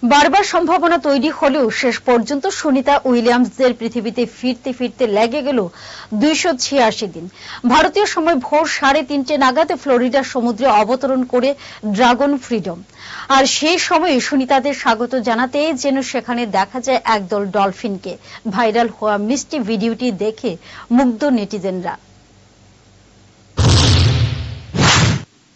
বারবার সম্ভাবনা তৈরি হলেও শেষ পর্যন্ত সুনিতা উইলিয়ামসদের পৃথিবীতে ফিরতে ফিরতে লেগে গেল 286 দিন। ভারতীয় সময় ভোর 3:30 নাগাদ ফ্লোরিডার সমুদ্রে অবতরণ করে ড্রাগন ফ্রিডম। আর সেই সময়ে সুনিতাদের স্বাগত জানাতে যেন সেখানে দেখা যায় একদল ডলফিনকে। ভাইরাল হওয়া মিষ্টি ভিডিওটি দেখে মুগ্ধ নেটিজেনরা।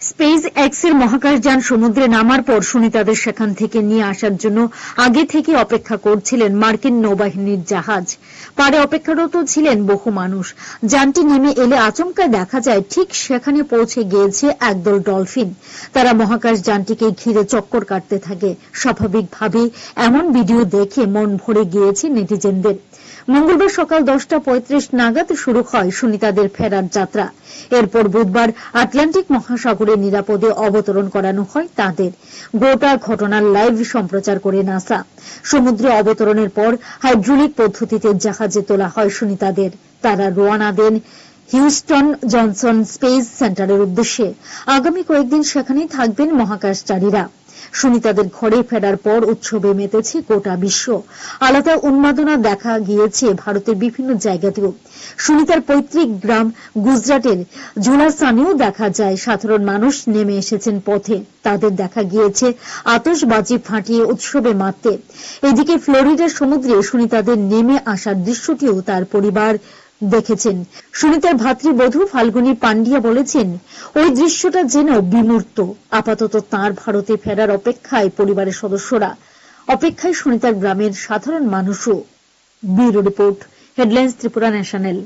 স্পেস এক্সের মহাকাশযান সমুদ্রে নামার পর সুনিতাদের সেখান থেকে নিয়ে আসার জন্য আগে থেকে অপেক্ষা করছিলেন মার্কিন নৌবাহিনীর জাহাজ। পাড়ে অপেক্ষারত ছিলেন বহু মানুষ। যানটি নেমে এলে আচমকা দেখা যায় ঠিক সেখানে পৌঁছে গিয়েছে একদল ডলফিন। তারা মহাকাশযানটিকে ঘিরে চক্কর কাটতে থাকে। স্বাভাবিকভাবেই এমন ভিডিও দেখে মন ভরে গিয়েছে নেটিজেনদের। মঙ্গলবার সকাল 10:35 নাগাদ শুরু হয় সুনিতাদের ফেরার যাত্রা। এরপর বুধবার আটলান্টিক মহাসাগরে নিরাপদে অবতরণ করানো হয় তাদের। গোটা ঘটনার লাইভ সম্প্রচার করে নাসা। সমুদ্রে অবতরণের পর হাইড্রোলিক পদ্ধতিতে জাহাজে তোলা হয় সুনিতাদের। তারা রওনা দেন হিউস্টন জনসন স্পেস সেন্টারের উদ্দেশ্যে। আগামী কয়েকদিন সেখানেই থাকবেন মহাকাশচারীরা। সুনিতাদের ঘরে ফেরার পর উৎসবে মেতেছে গোটা বিশ্ব। আলাদা উন্মাদনা দেখা গিয়েছে ভারতের বিভিন্ন জায়গাতেও। সুনিতার পৈতৃক গ্রাম গুজরাটের ঝুলাসানেও দেখা যায় সাধারণ মানুষ নেমে এসেছেন পথে। তাদের দেখা গিয়েছে আতশবাজি ফাটিয়ে উৎসবে মাততে। এদিকে ফ্লোরিডার সমুদ্রে সুনিতাদের নেমে আসার দৃশ্যটিও তার পরিবার দেখেছেন। সুনিতার ভাতৃবধূ ফাল্গুনী পান্ডিয়া বলেছেন, ওই দৃশ্যটা যেন বিমূর্ত। আপাতত তাঁর ভারতে ফেরার অপেক্ষায় পরিবারের সদস্যরা, অপেক্ষায় সুনিতার গ্রামের সাধারণ মানুষও। Bureau report, headlines Tripura national.